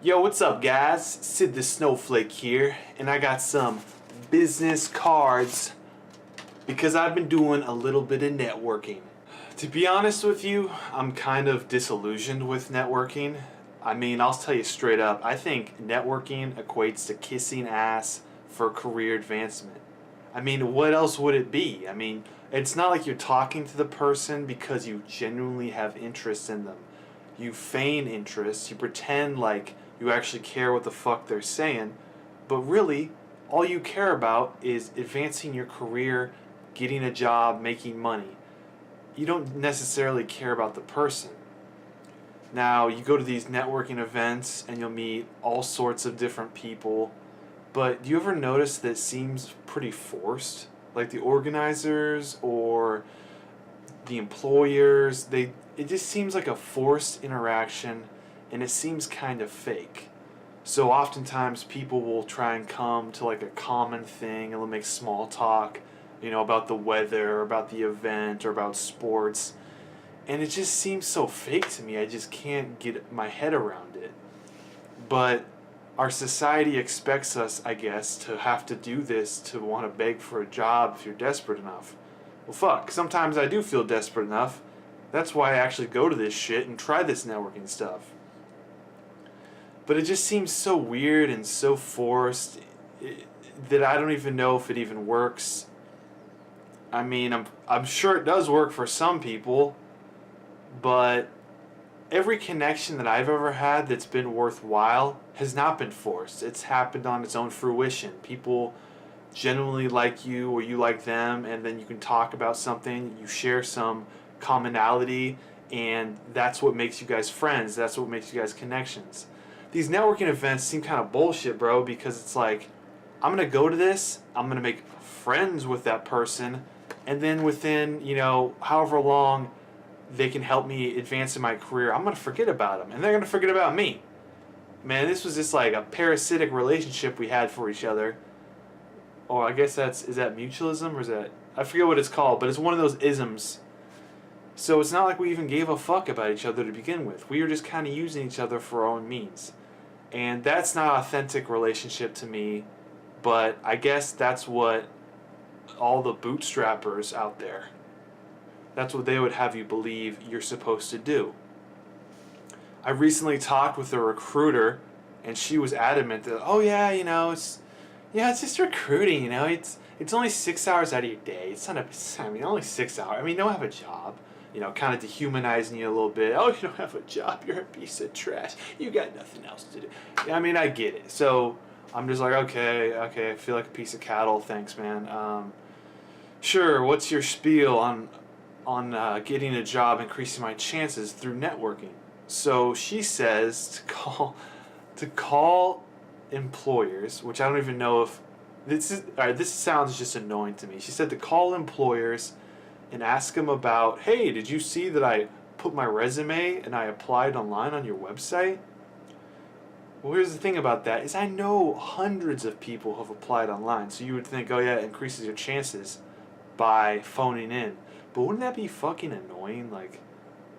Yo, what's up, guys? Sid the Snowflake here, and I got some business cards because I've been doing a little bit of networking. To be honest with you, I'm kind of disillusioned with networking. I mean, I'll tell you straight up, I think networking equates to kissing ass for career advancement. I mean, what else would it be? I mean, it's not like you're talking to the person because you genuinely have interest in them. You feign interest, you pretend like you actually care what the fuck they're saying, but really, all you care about is advancing your career, getting a job, making money. You don't necessarily care about the person. Now, you go to these networking events and you'll meet all sorts of different people, but do you ever notice that it seems pretty forced? Like the organizers or the employers, it just seems like a forced interaction and it seems kind of fake. So oftentimes people will try and come to like a common thing and they'll make small talk, about the weather, or about the event, or about sports. And it just seems so fake to me. I just can't get my head around it. But our society expects us, I guess, to have to do this to want to beg for a job if you're desperate enough. Well, fuck. Sometimes I do feel desperate enough. That's why I actually go to this shit and try this networking stuff. But it just seems so weird and so forced that I don't even know if it even works. I mean, I'm sure it does work for some people, but every connection that I've ever had that's been worthwhile has not been forced. It's happened on its own fruition. People genuinely like you or you like them, and then you can talk about something, you share some commonality, and that's what makes you guys friends. That's what makes you guys connections. These networking events seem kind of bullshit, bro, because it's like, I'm going to go to this, I'm going to make friends with that person, and then within, however long they can help me advance in my career, I'm going to forget about them, and they're going to forget about me. Man, this was just like a parasitic relationship we had for each other. Or I guess is that mutualism, or is that, I forget what it's called, but it's one of those isms. So it's not like we even gave a fuck about each other to begin with. We were just kind of using each other for our own means. And that's not an authentic relationship to me, but I guess that's what all the bootstrappers out there, that's what they would have you believe you're supposed to do. I recently talked with a recruiter, and she was adamant that, it's just recruiting, it's only 6 hours out of your day. It's not only 6 hours. I mean, you don't have a job. Kind of dehumanizing you a little bit. Oh, you don't have a job. You're a piece of trash. You got nothing else to do. I mean, I get it. So I'm just like, okay, I feel like a piece of cattle. Thanks, man. Sure, what's your spiel on getting a job, increasing my chances through networking? So she says to call employers, which I don't even know if this sounds just annoying to me. She said to call employers and ask them about, hey, did you see that I put my resume and I applied online on your website? Well, here's the thing about that is I know hundreds of people have applied online, so you would think, oh yeah, it increases your chances by phoning in. But wouldn't that be fucking annoying? Like,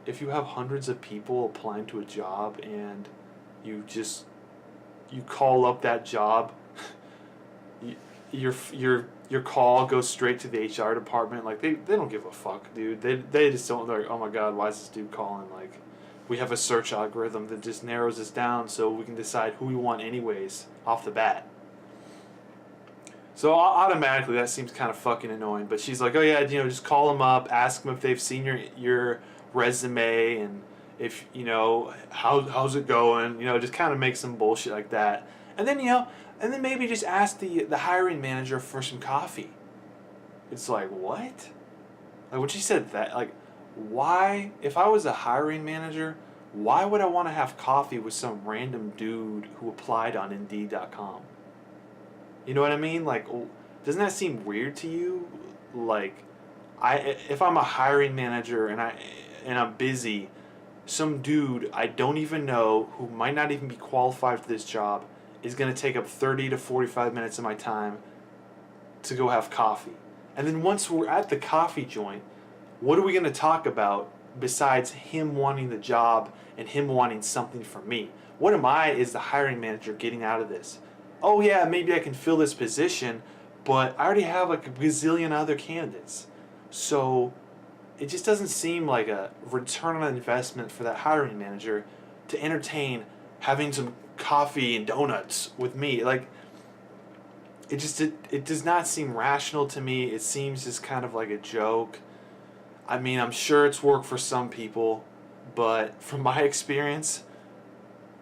if you have hundreds of people applying to a job and you call up that job, your call goes straight to the HR department. Like, they don't give a fuck, dude. They just don't. They're like, oh my god, why is this dude calling? Like, we have a search algorithm that just narrows us down so we can decide who we want anyways off the bat. So automatically that seems kind of fucking annoying. But she's like, oh yeah, just call them up, ask them if they've seen your resume, and if how's it going. Just kind of make some bullshit like that, and then maybe just ask the hiring manager for some coffee. It's like, what? Like, when she said that, like, why, if I was a hiring manager, why would I want to have coffee with some random dude who applied on Indeed.com? You know what I mean? Like, doesn't that seem weird to you? Like, if I'm a hiring manager and I'm busy, some dude I don't even know who might not even be qualified for this job is going to take up 30 to 45 minutes of my time to go have coffee. And then once we're at the coffee joint, what are we going to talk about besides him wanting the job and him wanting something from me? What am I, as the hiring manager, getting out of this? Oh yeah, maybe I can fill this position, but I already have like a gazillion other candidates. So it just doesn't seem like a return on investment for that hiring manager to entertain having some coffee and donuts with me. Like, it does not seem rational to me. It seems just kind of like a joke. I mean, I'm sure it's worked for some people, but from my experience,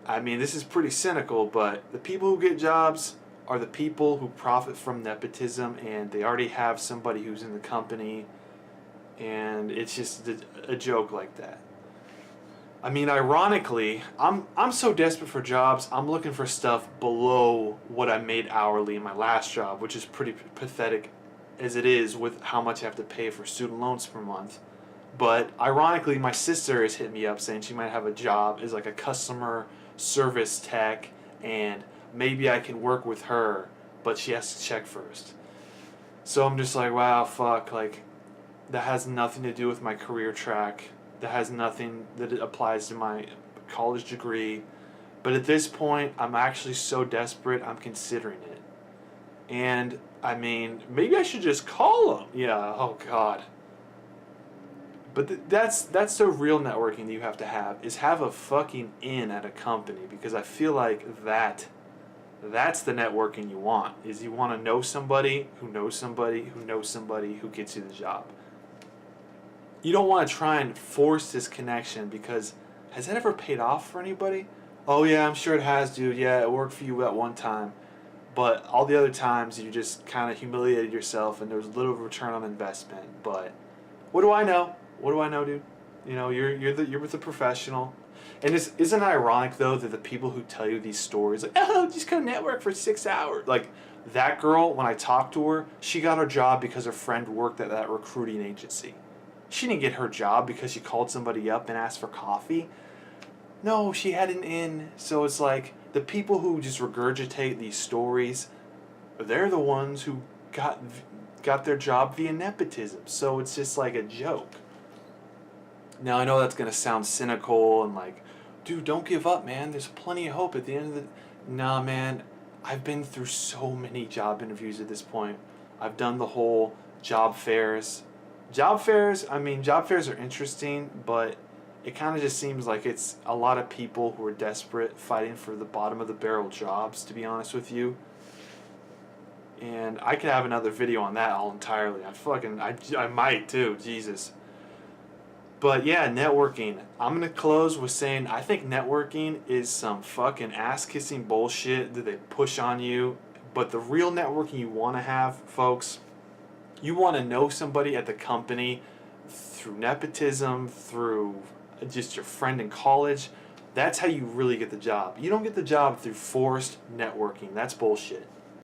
I mean, this is pretty cynical, but the people who get jobs are the people who profit from nepotism, and they already have somebody who's in the company, and it's just a joke like that. I mean, ironically, I'm so desperate for jobs, I'm looking for stuff below what I made hourly in my last job, which is pretty pathetic as it is with how much I have to pay for student loans per month. But ironically, my sister has hit me up saying she might have a job as like a customer service tech, and maybe I can work with her, but she has to check first. So I'm just like, wow, fuck, like, that has nothing to do with my career track. That has nothing that it applies to my college degree. But at this point, I'm actually so desperate, I'm considering it. And, I mean, maybe I should just call them. Yeah, oh God. But that's the real networking that you have to have, is have a fucking in at a company, because I feel like that's the networking you want, is you want to know somebody who knows somebody who knows somebody who gets you the job. You don't want to try and force this connection, because has that ever paid off for anybody? Oh yeah, I'm sure it has, dude. Yeah, it worked for you that one time. But all the other times you just kind of humiliated yourself and there was little return on investment. But what do I know? What do I know, dude? You know, you're with a professional. And isn't it ironic though that the people who tell you these stories, like, oh, just go network for 6 hours, like that girl, when I talked to her, she got her job because her friend worked at that recruiting agency. She didn't get her job because she called somebody up and asked for coffee. No, she had an in. So it's like the people who just regurgitate these stories, they're the ones who got their job via nepotism. So it's just like a joke. Now I know that's gonna sound cynical and like, dude, don't give up, man. There's plenty of hope at the end of the. Nah, man. I've been through so many job interviews at this point. I've done the whole job fairs. Job fairs are interesting, but it kind of just seems like it's a lot of people who are desperate fighting for the bottom of the barrel jobs, to be honest with you. And I could have another video on that all entirely. I might too, Jesus. But yeah, networking. I'm going to close with saying I think networking is some fucking ass-kissing bullshit that they push on you. But the real networking you want to have, folks, you want to know somebody at the company through nepotism, through just your friend in college. That's how you really get the job. You don't get the job through forced networking. That's bullshit.